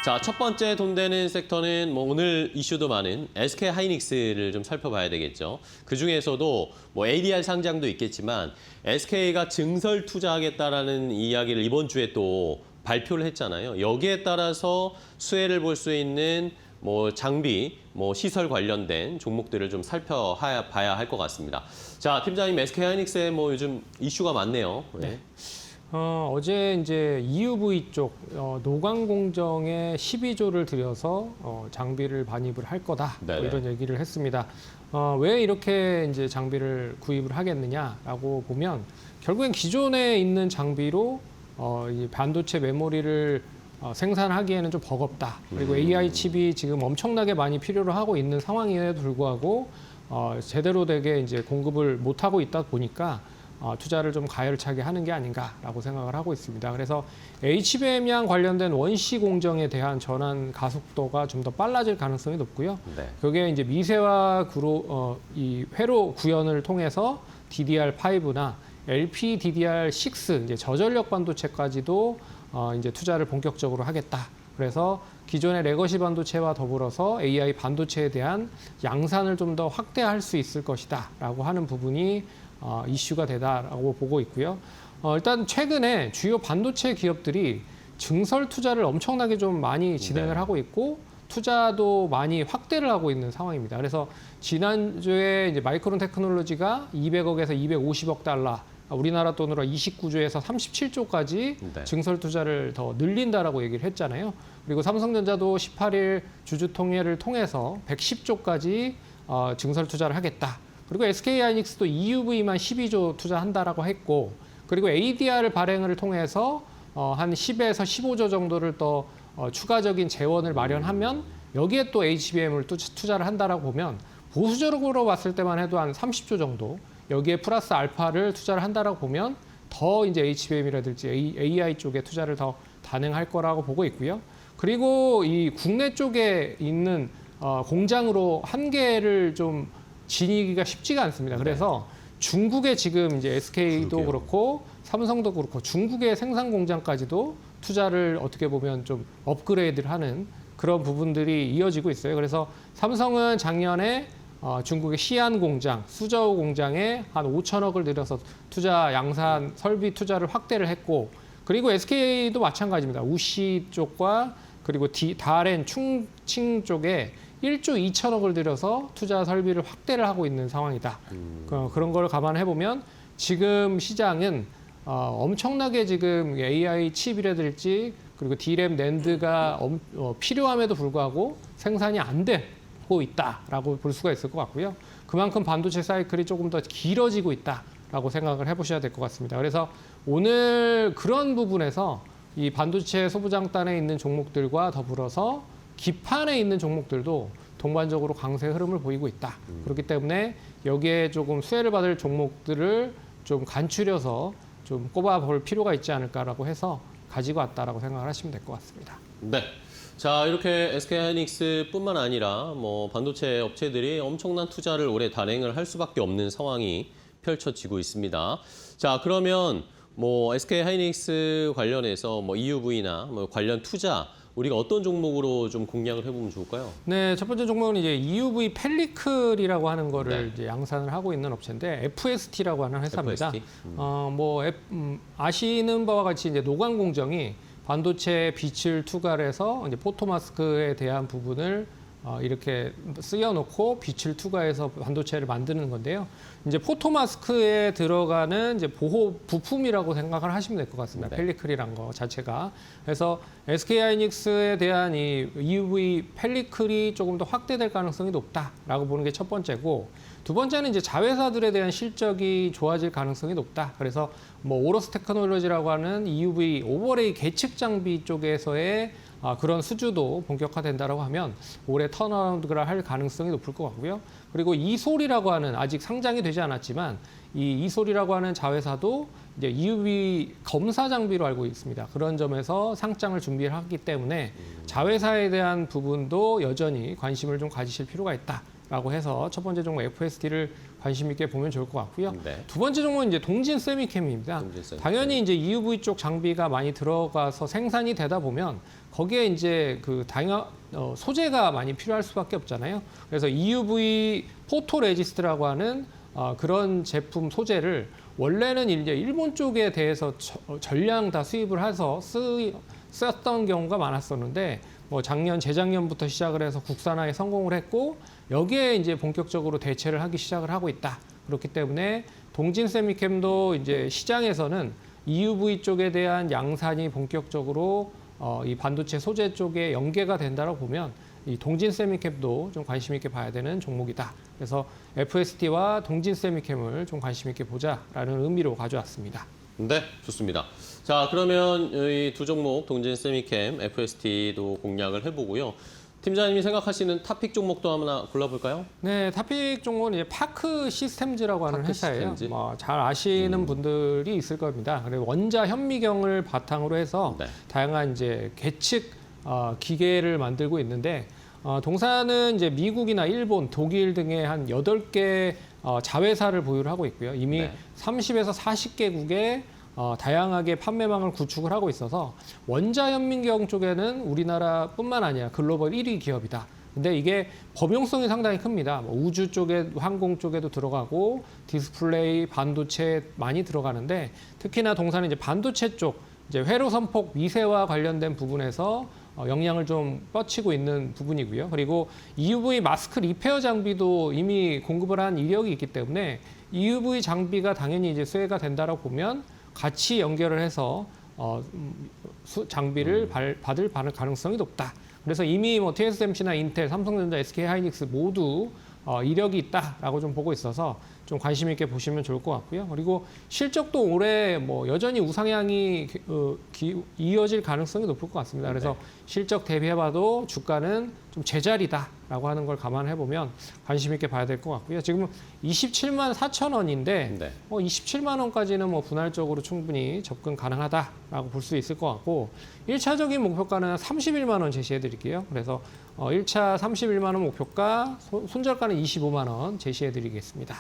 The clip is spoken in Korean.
자, 첫 번째 돈 되는 섹터는 뭐 오늘 이슈도 많은 SK 하이닉스를 좀 살펴봐야 되겠죠. 그중에서도 뭐 ADR 상장도 있겠지만 SK가 증설 투자하겠다라는 이야기를 이번 주에 또 발표를 했잖아요. 여기에 따라서 수혜를 볼 수 있는 뭐 장비, 뭐 시설 관련된 종목들을 좀 살펴봐야 할 것 같습니다. 자, 팀장님, SK 하이닉스에 뭐 요즘 이슈가 많네요. 네. 어제 이제 EUV 쪽 노광 공정에 12조를 들여서 장비를 반입을 할 거다 뭐 이런 얘기를 했습니다. 왜 이렇게 이제 장비를 구입을 하겠느냐라고 보면 결국엔 기존에 있는 장비로 이 반도체 메모리를 생산하기에는 좀 버겁다. 그리고 AI 칩이 지금 엄청나게 많이 필요로 하고 있는 상황임에도 불구하고 제대로 되게 이제 공급을 못 하고 있다 보니까 투자를 좀 가열차게 하는 게 아닌가라고 생각을 하고 있습니다. 그래서 HBM이랑 관련된 원시 공정에 대한 전환 가속도가 좀 더 빨라질 가능성이 높고요. 네. 그게 이제 미세화 이 회로 구현을 통해서 DDR5나 LPDDR6 이제 저전력 반도체까지도 이제 투자를 본격적으로 하겠다. 그래서 기존의 레거시 반도체와 더불어서 AI 반도체에 대한 양산을 좀 더 확대할 수 있을 것이다라고 하는 부분이 이슈가 되다라고 보고 있고요. 일단 최근에 주요 반도체 기업들이 증설 투자를 엄청나게 좀 많이 진행을 하고 있고 투자도 많이 확대를 하고 있는 상황입니다. 그래서 지난주에 이제 마이크론 테크놀로지가 200억에서 250억 달러, 우리나라 돈으로 29조에서 37조까지 증설 투자를 더 늘린다라고 얘기를 했잖아요. 그리고 삼성전자도 18일 주주 통해를 통해서 110조까지 증설 투자를 하겠다. 그리고 SK 하이닉스도 EUV만 12조 투자한다라고 했고, 그리고 ADR을 발행을 통해서 한 10에서 15조 정도를 더 추가적인 재원을 마련하면 여기에 또 HBM을 투자를 한다라고 보면 보수적으로 봤을 때만 해도 한 30조 정도 여기에 플러스 알파를 투자를 한다라고 보면 더 이제 HBM이라든지 AI 쪽에 투자를 더 단행할 거라고 보고 있고요. 그리고 이 국내 쪽에 있는 공장으로 한 개를 좀 지니기가 쉽지가 않습니다. 그래서 중국에 지금 이제 SK도 그렇고 삼성도 그렇고 중국의 생산 공장까지도 투자를 어떻게 보면 좀 업그레이드를 하는 그런 부분들이 이어지고 있어요. 그래서 삼성은 작년에 중국의 시안 공장, 수저우 공장에 한 5천억을 들여서 투자 양산 설비 투자를 확대를 했고, 그리고 SK도 마찬가지입니다. 우시 쪽과 그리고 다롄 충칭 쪽에 1조 2천억을 들여서 투자 설비를 확대를 하고 있는 상황이다. 그런 걸 감안해 보면 지금 시장은 엄청나게 지금 AI 칩이라든지 그리고 D램 낸드가 필요함에도 불구하고 생산이 안 되고 있다라고 볼 수가 있을 것 같고요. 그만큼 반도체 사이클이 조금 더 길어지고 있다라고 생각을 해보셔야 될 것 같습니다. 그래서 오늘 그런 부분에서 이 반도체 소부장단에 있는 종목들과 더불어서 기판에 있는 종목들도 동반적으로 강세 흐름을 보이고 있다. 그렇기 때문에 여기에 조금 수혜를 받을 종목들을 좀 간추려서 좀 꼽아볼 필요가 있지 않을까라고 해서 가지고 왔다라고 생각을 하시면 될 것 같습니다. 네. 자, 이렇게 SK 하이닉스뿐만 아니라 뭐 반도체 업체들이 엄청난 투자를 올해 단행을 할 수밖에 없는 상황이 펼쳐지고 있습니다. 자, 그러면 뭐 SK 하이닉스 관련해서 뭐 EUV나 뭐 관련 투자 우리가 어떤 종목으로 좀 공략을 해보면 좋을까요? 네, 첫 번째 종목은 이제 EUV 펠리클이라고 하는 거를 이제 양산을 하고 있는 업체인데 FST라고 하는 회사입니다. FST? 아시는 바와 같이 이제 노광 공정이 반도체 빛을 투과해서 이제 포토마스크에 대한 부분을 이렇게 쓰여놓고 빛을 투과해서 반도체를 만드는 건데요. 이제 포토마스크에 들어가는 이제 보호 부품이라고 생각을 하시면 될 것 같습니다. 펠리클이란 거 자체가. 그래서 SK 하이닉스에 대한 이 EUV 펠리클이 조금 더 확대될 가능성이 높다라고 보는 게 첫 번째고, 두 번째는 이제 자회사들에 대한 실적이 좋아질 가능성이 높다. 그래서 뭐 오로스 테크놀로지라고 하는 EUV 오버레이 계측 장비 쪽에서의 그런 수주도 본격화된다라고 하면 올해 턴어라운드가 할 가능성이 높을 것 같고요. 그리고 이솔이라고 하는 아직 상장이 되지 않았지만 이 이솔이라고 하는 자회사도 이제 EUV 검사 장비로 알고 있습니다. 그런 점에서 상장을 준비를 하기 때문에 자회사에 대한 부분도 여전히 관심을 좀 가지실 필요가 있다라고 해서 첫 번째 종목 FST를 관심 있게 보면 좋을 것 같고요. 두 번째 종목은 이제 동진 세미캠입니다. 당연히 이제 EUV 쪽 장비가 많이 들어가서 생산이 되다 보면 거기에 이제 소재가 많이 필요할 수밖에 없잖아요. 그래서 EUV 포토레지스트라고 하는 그런 제품 소재를 원래는 이제 일본 쪽에 대해서 전량 다 수입을 해서 썼던 경우가 많았었는데 뭐 재작년부터 시작을 해서 국산화에 성공을 했고 여기에 이제 본격적으로 대체를 하기 시작을 하고 있다. 그렇기 때문에 동진세미캠도 이제 시장에서는 EUV 쪽에 대한 양산이 본격적으로 이 반도체 소재 쪽에 연계가 된다고 보면 이 동진세미캠도 좀 관심 있게 봐야 되는 종목이다. 그래서 FST와 동진세미캠을 좀 관심 있게 보자라는 의미로 가져왔습니다. 네, 좋습니다. 자, 그러면 이 두 종목 동진세미캠, FST도 공략을 해보고요. 팀장님이 생각하시는 탑픽 종목도 하나 골라볼까요? 네, 탑픽 종목은 이제 파크 시스템즈라고 하는 파크 회사예요. 시스템즈. 잘 아시는 분들이 있을 겁니다. 그리고 원자 현미경을 바탕으로 해서 네. 다양한 이제 계측 기계를 만들고 있는데 동사는 이제 미국이나 일본, 독일 등의 한 8개 자회사를 보유를 하고 있고요. 이미 네. 30에서 40개국에 다양하게 판매망을 구축을 하고 있어서 원자 현미경 쪽에는 우리나라뿐만 아니라 글로벌 1위 기업이다. 근데 이게 범용성이 상당히 큽니다. 뭐 우주 쪽에, 항공 쪽에도 들어가고 디스플레이, 반도체 많이 들어가는데 특히나 동사는 이제 반도체 쪽, 이제 회로 선폭 미세와 관련된 부분에서 영향을 좀 뻗치고 있는 부분이고요. 그리고 EUV 마스크 리페어 장비도 이미 공급을 한 이력이 있기 때문에 EUV 장비가 당연히 이제 수혜가 된다라고 보면 같이 연결을 해서 장비를 받을 가능성이 높다. 그래서 이미 뭐 TSMC나 인텔, 삼성전자, SK하이닉스 모두 이력이 있다라고 좀 보고 있어서 좀 관심 있게 보시면 좋을 것 같고요. 그리고 실적도 올해 뭐 여전히 우상향이 이어질 가능성이 높을 것 같습니다. 그래서 실적 대비해봐도 주가는 좀 제자리다라고 하는 걸 감안해 보면 관심 있게 봐야 될 것 같고요. 지금 27만 4천 원인데 27만 원까지는 뭐 분할적으로 충분히 접근 가능하다라고 볼 수 있을 것 같고 1차적인 목표가는 31만 원 제시해 드릴게요. 그래서 1차 31만 원 목표가, 손절가는 25만 원 제시해 드리겠습니다.